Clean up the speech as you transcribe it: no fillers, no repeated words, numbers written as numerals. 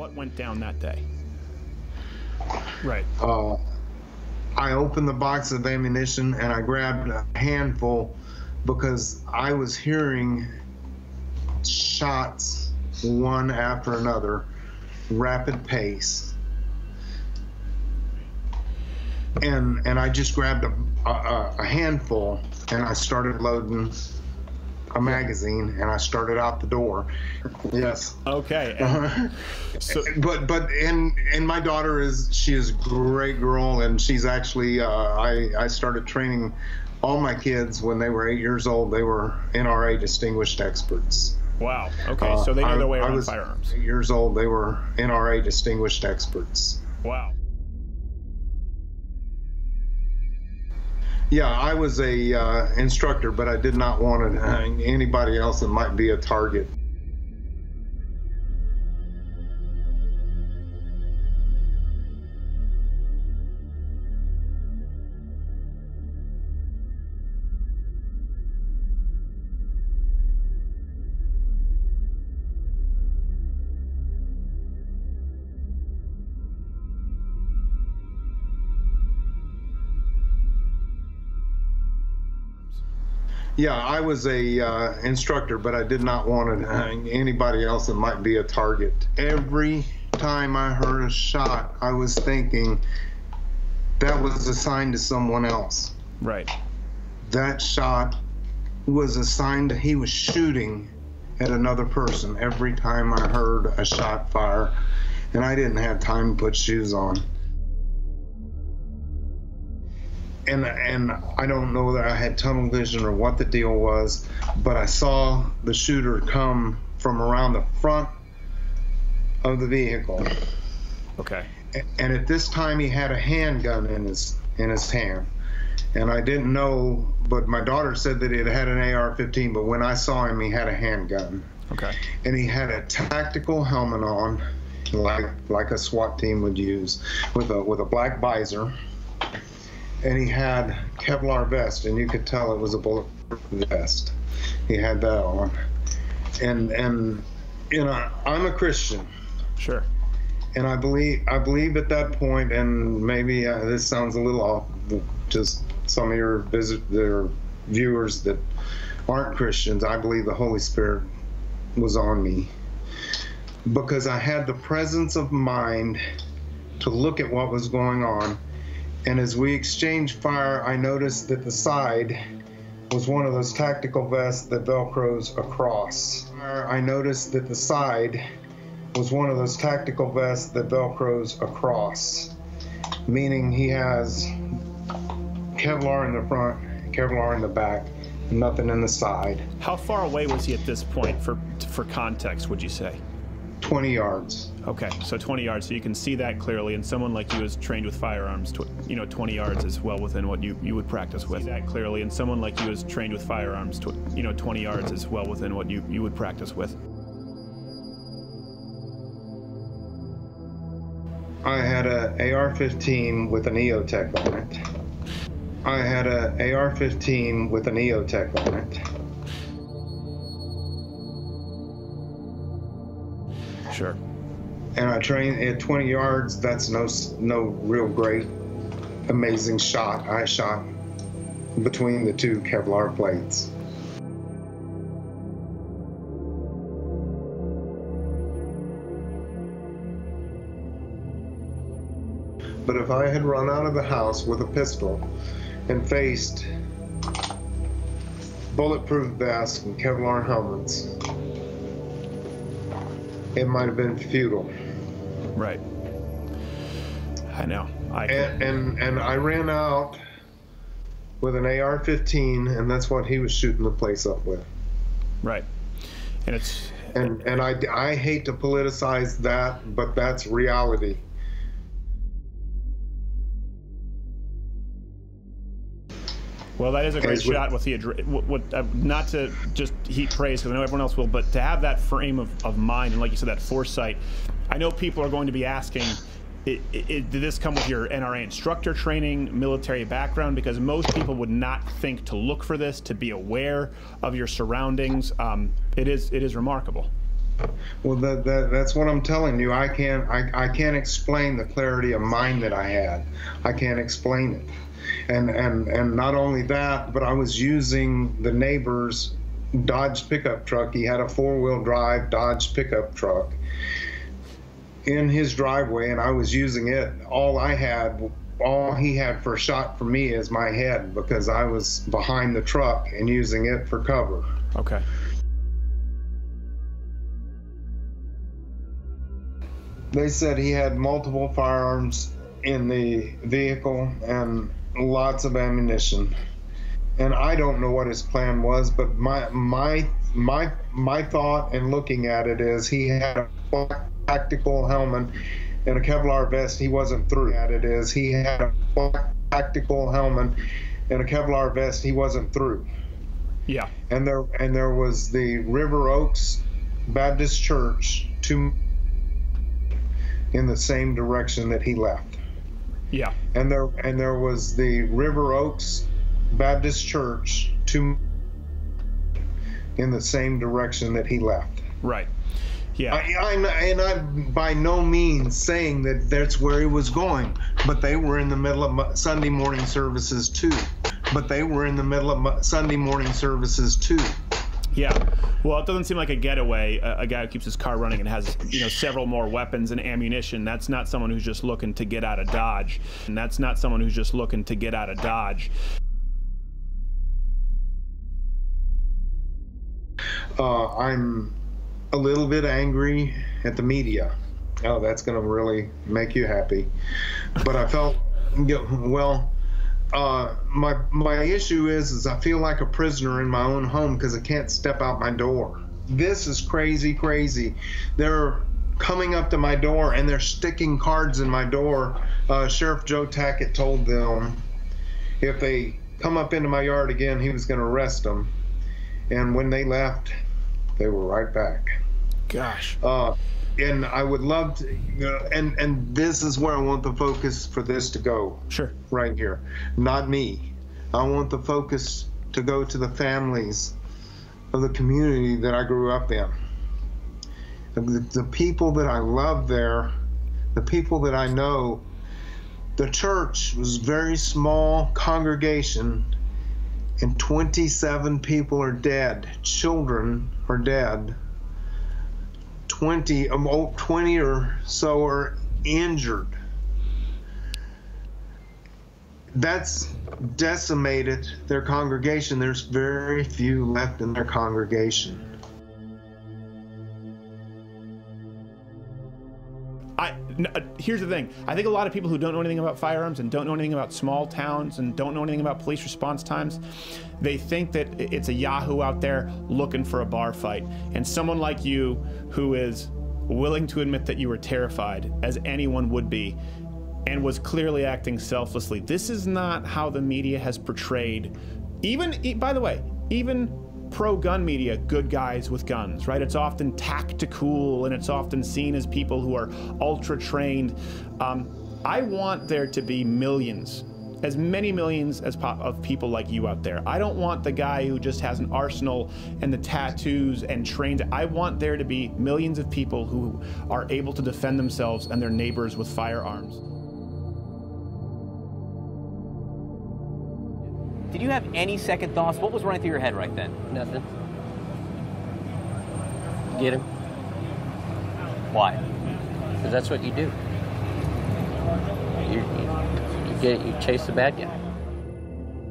What went down that day? Right. I opened the box of ammunition and I grabbed a handful because I was hearing shots one after another, rapid pace. And I just grabbed a handful and I started loading a magazine and I started out the door. Yes. Okay. So, but my daughter she is a great girl, and she's actually I started training all my kids when they were 8 years old. They were NRA distinguished experts. Wow. Okay. So they know their way around I was firearms. 8 years old. They were NRA distinguished experts. Wow. Yeah, I was a instructor, but I did not want anybody else that might be a target. Yeah, I was a instructor, but I did not want anybody else that might be a target. Every time I heard a shot, I was thinking that was assigned to someone else. Right. That shot was assigned, he was shooting at another person every time I heard a shot fire, and I didn't have time to put shoes on. And I don't know that I had tunnel vision or what the deal was, but I saw the shooter come from around the front of the vehicle. Okay. And at this time he had a handgun in his hand. And I didn't know, but my daughter said that it had an AR-15, but when I saw him, he had a handgun. Okay. And he had a tactical helmet on, like a SWAT team would use, with a black visor. And he had Kevlar vest, and you could tell it was a bulletproof vest. He had that on. And you know, I'm a Christian. Sure. And I believe at that point, and maybe this sounds a little off, just some of your viewers that aren't Christians, I believe the Holy Spirit was on me, because I had the presence of mind to look at what was going on. And as we exchanged fire, I noticed that the side was one of those tactical vests that Velcros across. I noticed that the side was one of those tactical vests that Velcros across, meaning he has Kevlar in the front, Kevlar in the back, nothing in the side. How far away was he at this point, for context, would you say? 20 yards. Okay, so 20 yards, so you can see that clearly, and someone like you is trained with firearms, 20 yards is well within what you would practice with. See that clearly, and someone like you is trained with firearms, 20 yards is well within what you would practice with. I had a AR-15 with an EOTech on it. I had a AR-15 with an EOTech on it. Sure. And I trained at 20 yards. That's no real great, amazing shot. I shot between the two Kevlar plates. But if I had run out of the house with a pistol and faced bulletproof vests and Kevlar helmets, it might have been futile. Right. I know. And I ran out with an AR-15, and that's what he was shooting the place up with. Right. And it's... And I hate to politicize that, but that's reality. Well, that is a great shot with the not to just heap praise, because I know everyone else will, but to have that frame of mind and, like you said, that foresight. I know people are going to be asking, did this come with your NRA instructor training, military background? Because most people would not think to look for this, to be aware of your surroundings. It is remarkable. Well, that's what I'm telling you. I can't explain the clarity of mind that I had. I can't explain it. And not only that, but I was using the neighbor's Dodge pickup truck. He had a 4-wheel drive Dodge pickup truck in his driveway, and I was using it. All he had for a shot for me is my head, because I was behind the truck and using it for cover. Okay. They said he had multiple firearms in the vehicle and lots of ammunition. And I don't know what his plan was, but my thought in looking at it is he had a black tactical helmet and a Kevlar vest he wasn't through. He had a black tactical helmet and a Kevlar vest he wasn't through. Yeah. And there was the River Oaks Baptist Church in the same direction that he left. Yeah. And there was the River Oaks Baptist Church in the same direction that he left. Right. Yeah. I'm by no means saying that that's where he was going, but they were in the middle of Sunday morning services too. Yeah. Well, it doesn't seem like a getaway. A guy who keeps his car running and has, several more weapons and ammunition. That's not someone who's just looking to get out of Dodge. I'm a little bit angry at the media. Oh, that's going to really make you happy. But I felt, my issue is I feel like a prisoner in my own home because I can't step out my door. This is crazy. They're coming up to my door and they're sticking cards in my door. Sheriff Joe Tackett told them if they come up into my yard again, he was going to arrest them. And when they left, they were right back. Gosh. And I would love to, and this is where I want the focus for this to go. Sure. Right here. Not me. I want the focus to go to the families of the community that I grew up in. The people that I love there, the people that I know. The church was a very small congregation, and 27 people are dead. Children are dead. 20 or so are injured. That's decimated their congregation. There's very few left in their congregation. Here's the thing. I think a lot of people who don't know anything about firearms and don't know anything about small towns and don't know anything about police response times, they think that it's a yahoo out there looking for a bar fight. And someone like you who is willing to admit that you were terrified, as anyone would be, and was clearly acting selflessly. This is not how the media has portrayed, by the way, even pro-gun media, good guys with guns, right? It's often tactical and it's often seen as people who are ultra-trained. I want there to be millions, as many millions of people like you out there. I don't want the guy who just has an arsenal and the tattoos and trained. I want there to be millions of people who are able to defend themselves and their neighbors with firearms. Did you have any second thoughts? What was running through your head right then? Nothing. Get him. Why? Because that's what you do. You chase the bad guy.